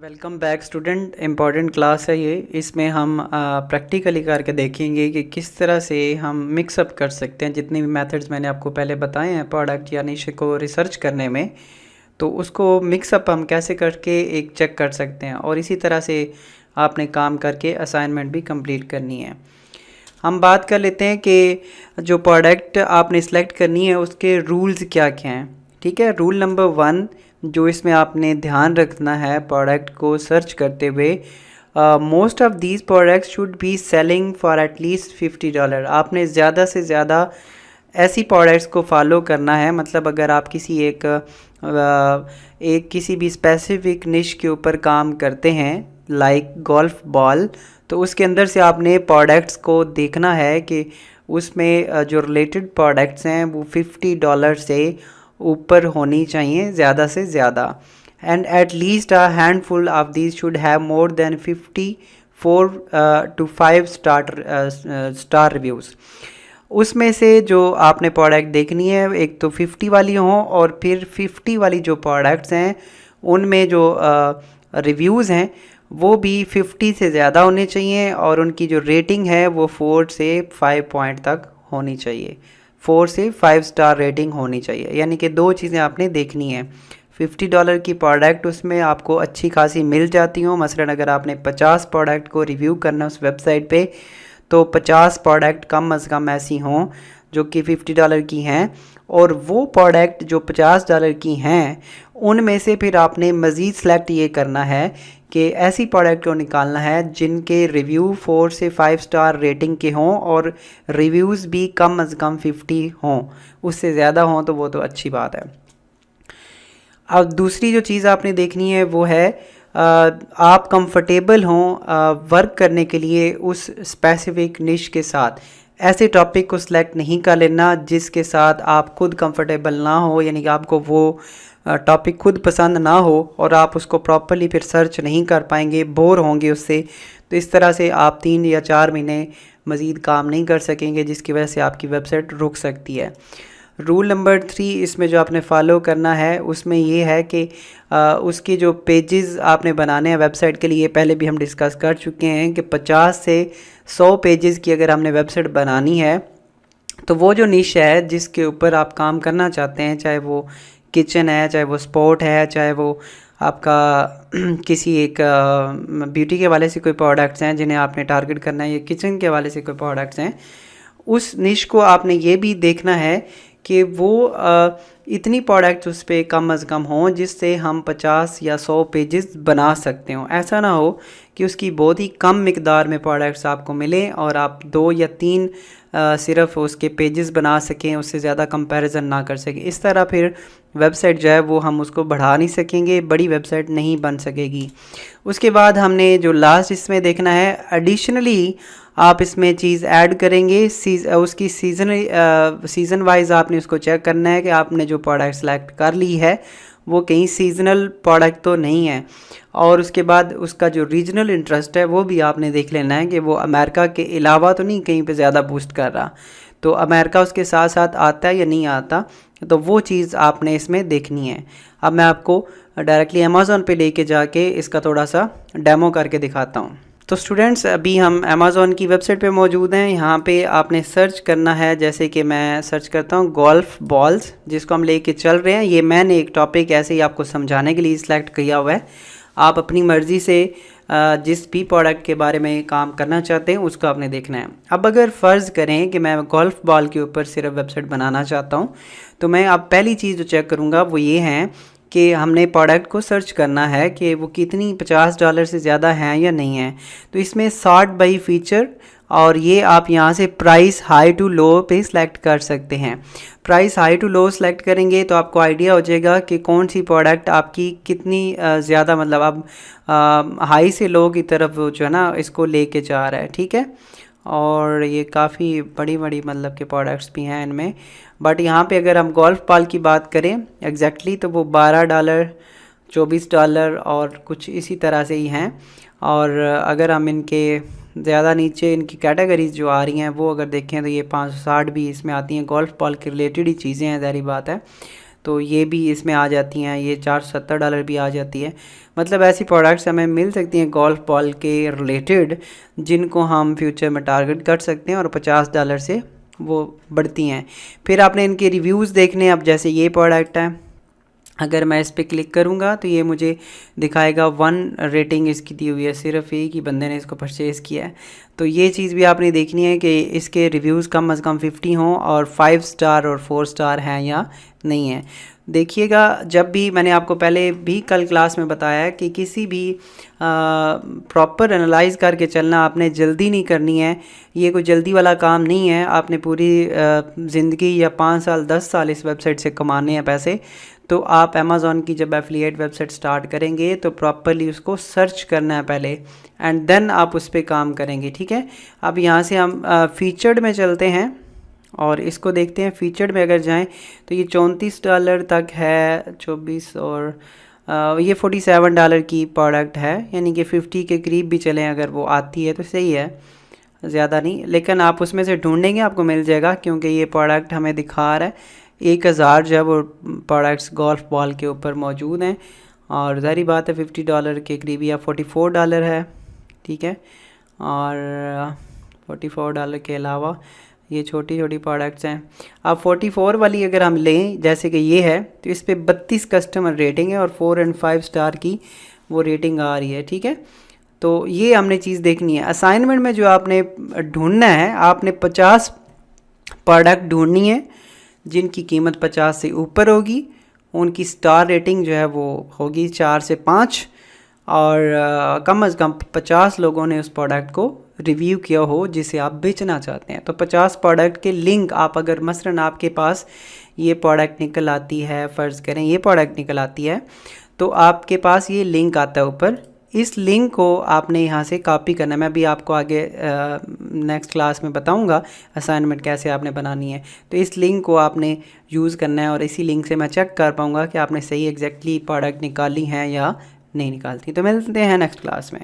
Welcome back student. Important class है ये। इसमें हम प्रैक्टिकली करके देखेंगे कि किस तरह से हम मिक्सअप कर सकते हैं। जितने भी मेथड्स मैंने आपको पहले बताए हैं प्रोडक्ट या निश को रिसर्च करने में, तो उसको मिक्सअप हम कैसे करके एक चेक कर सकते हैं और इसी तरह से आपने काम करके असाइनमेंट भी कंप्लीट करनी है। हम बात कर लेते हैं कि जो प्रोडक्ट आपने सेलेक्ट करनी है उसके रूल्स क्या क्या हैं। ठीक है, रूल नंबर 1 जो इसमें आपने ध्यान रखना है प्रोडक्ट को सर्च करते हुए, most of these products should be selling for at least $50। आपने ज़्यादा से ज़्यादा ऐसी प्रोडक्ट्स को फॉलो करना है। मतलब अगर आप किसी एक किसी भी स्पेसिफिक निश के ऊपर काम करते हैं लाइक गोल्फ बॉल, तो उसके अंदर से आपने प्रोडक्ट्स को देखना है कि उसमें जो रिलेटेड प्रोडक्ट्स हैं वो $50 से ऊपर होनी चाहिए ज़्यादा से ज़्यादा। And at least a handful of these should have more than 54 to 5 star reviews. उसमें से जो आपने प्रोडक्ट देखनी है एक तो 50 वाली हों, और फिर 50 वाली जो प्रोडक्ट्स हैं उनमें जो रिव्यूज़ हैं वो भी 50 से ज़्यादा होने चाहिए, और उनकी जो रेटिंग है वो 4 से 5 पॉइंट तक होनी चाहिए। 4 से 5 स्टार रेटिंग होनी चाहिए। यानी कि दो चीज़ें आपने देखनी है। $50 की प्रोडक्ट उसमें आपको अच्छी खासी मिल जाती हो। मसलन अगर आपने 50 प्रोडक्ट को रिव्यू करना उस वेबसाइट पे, तो 50 प्रोडक्ट कम अज़ कम ऐसी हों जो कि $50 की हैं, और वो प्रोडक्ट जो $50 की हैं उनमें से फिर आपने मज़ीद सेलेक्ट ये करना है कि ऐसी प्रोडक्ट को निकालना है जिनके रिव्यू 4 से 5 स्टार रेटिंग के हों और रिव्यूज़ भी कम अज़ कम 50 हों। उससे ज़्यादा हों तो वो तो अच्छी बात है। अब दूसरी जो चीज़ आपने देखनी है वो है आप कंफर्टेबल हों वर्क करने के लिए उस स्पेसिफिक निश के साथ। ऐसे टॉपिक को सिलेक्ट नहीं कर लेना जिसके साथ आप खुद कंफर्टेबल ना हो, यानी कि आपको वो टॉपिक खुद पसंद ना हो और आप उसको प्रॉपर्ली फिर सर्च नहीं कर पाएंगे, बोर होंगे उससे। तो इस तरह से आप 3 या 4 महीने मज़ीद काम नहीं कर सकेंगे, जिसकी वजह से आपकी वेबसाइट रुक सकती है। रूल नंबर 3 इसमें जो आपने फॉलो करना है उसमें ये है कि उसके जो पेजेस आपने बनाने हैं वेबसाइट के लिए, पहले भी हम डिस्कस कर चुके हैं कि 50 से 100 पेजेस की अगर हमने वेबसाइट बनानी है, तो वो जो निश है जिसके ऊपर आप काम करना चाहते हैं, चाहे वो किचन है, चाहे वो स्पोर्ट है, चाहे वो आपका किसी एक ब्यूटी के वाले से कोई प्रोडक्ट्स हैं जिन्हें आपने टारगेट करना है, या किचन के वाले से कोई प्रोडक्ट्स हैं, उस निश को आपने ये भी देखना है कि वो इतनी प्रोडक्ट्स उस पर कम अज़ कम हों जिससे हम 50 या 100 पेजेस बना सकते हों। ऐसा ना हो कि उसकी बहुत ही कम मिकदार में प्रोडक्ट्स आपको मिलें और आप 2 या 3 सिर्फ उसके पेजेस बना सकें, उससे ज़्यादा कंपैरिजन ना कर सकें। इस तरह फिर वेबसाइट जो है वो हम उसको बढ़ा नहीं सकेंगे, बड़ी वेबसाइट नहीं बन सकेगी। उसके बाद हमने जो लास्ट इसमें देखना है, एडिशनली आप इसमें चीज़ ऐड करेंगे उसकी सीज़न वाइज आपने उसको चेक करना है कि आपने जो प्रोडक्ट सेलेक्ट कर ली है वो कहीं सीजनल प्रोडक्ट तो नहीं है। और उसके बाद उसका जो रीजनल इंटरेस्ट है वो भी आपने देख लेना है कि वो अमेरिका के अलावा तो नहीं कहीं पे ज़्यादा बूस्ट कर रहा, तो अमेरिका उसके साथ साथ आता है या नहीं आता, तो वो चीज़ आपने इसमें देखनी है। अब मैं आपको डायरेक्टली अमेज़ॉन पे लेके जाके इसका थोड़ा सा डेमो करके दिखाता हूँ। तो स्टूडेंट्स अभी हम अमेज़ॉन की वेबसाइट पे मौजूद हैं। यहाँ पे आपने सर्च करना है, जैसे कि मैं सर्च करता हूँ गोल्फ बॉल्स, जिसको हम लेके चल रहे हैं। ये मैंने एक टॉपिक ऐसे ही आपको समझाने के लिए सिलेक्ट किया हुआ है। आप अपनी मर्ज़ी से जिस भी प्रोडक्ट के बारे में काम करना चाहते हैं उसको आपने देखना है। अब अगर फ़र्ज़ करें कि मैं गोल्फ बॉल के ऊपर सिर्फ वेबसाइट बनाना चाहता हूँ, तो मैं अब पहली चीज़ जो चेक करूँगा वो ये है कि हमने प्रोडक्ट को सर्च करना है कि वो कितनी $50 से ज़्यादा हैं या नहीं है। तो इसमें सॉर्ट बाई फीचर, और ये आप यहाँ से प्राइस हाई टू लो पे सिलेक्ट कर सकते हैं। Price high to low select करेंगे तो आपको आइडिया हो जाएगा कि कौन सी प्रोडक्ट आपकी कितनी ज़्यादा, मतलब अब हाई से लो की तरफ जो है ना इसको लेके जा रहा है। ठीक है, और ये काफ़ी बड़ी बड़ी मतलब के प्रोडक्ट्स भी हैं इनमें। बट यहाँ पे अगर हम गोल्फ बॉल की बात करें एग्जैक्टली तो वो $12, $24 और कुछ इसी तरह से ही हैं। और अगर हम इनके ज़्यादा नीचे इनकी कैटेगरीज जो आ रही हैं वो अगर देखें तो ये 560 भी इसमें आती हैं, गोल्फ बॉल के रिलेटेड ही चीज़ें हैं, ज़ाहिर बात है। तो ये भी इसमें आ जाती हैं, ये $470 भी आ जाती है। मतलब ऐसी प्रोडक्ट्स हमें मिल सकती हैं गोल्फ बॉल के रिलेटेड जिनको हम फ्यूचर में टारगेट कर सकते हैं और $50 से वो बढ़ती हैं। फिर आपने इनके रिव्यूज़ देखने हैं। अब जैसे ये प्रोडक्ट है, अगर मैं इस पर क्लिक करूँगा तो ये मुझे दिखाएगा 1 रेटिंग इसकी दी हुई है, सिर्फ एक ही बंदे ने इसको परचेज़ किया है। तो ये चीज़ भी आपने देखनी है कि इसके रिव्यूज़ कम से कम 50 हों और 5 स्टार और 4 स्टार हैं या नहीं है। देखिएगा, जब भी मैंने आपको पहले भी कल क्लास में बताया कि किसी भी प्रॉपर एनालाइज करके चलना, आपने जल्दी नहीं करनी है। ये कोई जल्दी वाला काम नहीं है। आपने पूरी ज़िंदगी या 5 साल 10 साल इस वेबसाइट से कमाने हैं पैसे। तो आप अमेज़ॉन की जब एफिलिएट वेबसाइट स्टार्ट करेंगे तो प्रॉपरली उसको सर्च करना है पहले, एंड देन आप उस पर काम करेंगे, ठीक है। अब यहाँ से हम फीचर्ड में चलते हैं और इसको देखते हैं। फीचर्ड में अगर जाएं तो ये $34 तक है, 24 और ये $47 की प्रोडक्ट है, यानी कि 50 के करीब भी चलें अगर वो आती है तो सही है, ज़्यादा नहीं। लेकिन आप उसमें से ढूंढेंगे आपको मिल जाएगा, क्योंकि ये प्रोडक्ट हमें दिखा रहा है 1000 जो है वो प्रोडक्ट्स गोल्फ बॉल के ऊपर मौजूद हैं। और ज़ाहिर बात है $50 के करीब या $44 है, ठीक है। और $44 के अलावा ये छोटी छोटी प्रोडक्ट्स हैं। अब 44 वाली अगर हम लें, जैसे कि ये है, तो इस पर 32 कस्टमर रेटिंग है और 4 और 5 स्टार की वो रेटिंग आ रही है, ठीक है। तो ये हमने चीज़ देखनी है। असाइनमेंट में जो आपने ढूंढना है, आपने 50 प्रोडक्ट ढूंढनी है जिनकी कीमत 50 से ऊपर होगी, उनकी स्टार रेटिंग जो है वो होगी 4 से 5, और कम से कम 50 लोगों ने उस प्रोडक्ट को रिव्यू किया हो जिसे आप बेचना चाहते हैं। तो 50 प्रोडक्ट के लिंक आप, अगर मसलन आपके पास ये प्रोडक्ट निकल आती है, फ़र्ज़ करें ये प्रोडक्ट निकल आती है, तो आपके पास ये लिंक आता है ऊपर। इस लिंक को आपने यहाँ से कॉपी करना है। मैं भी आपको आगे नेक्स्ट क्लास में बताऊँगा असाइनमेंट कैसे आपने बनानी है। तो इस लिंक को आपने यूज़ करना है और इसी लिंक से मैं चेक कर पाऊँगा कि आपने सही एग्जैक्टली प्रोडक्ट निकाली हैं या नहीं निकालती। तो मिलते हैं नेक्स्ट क्लास में।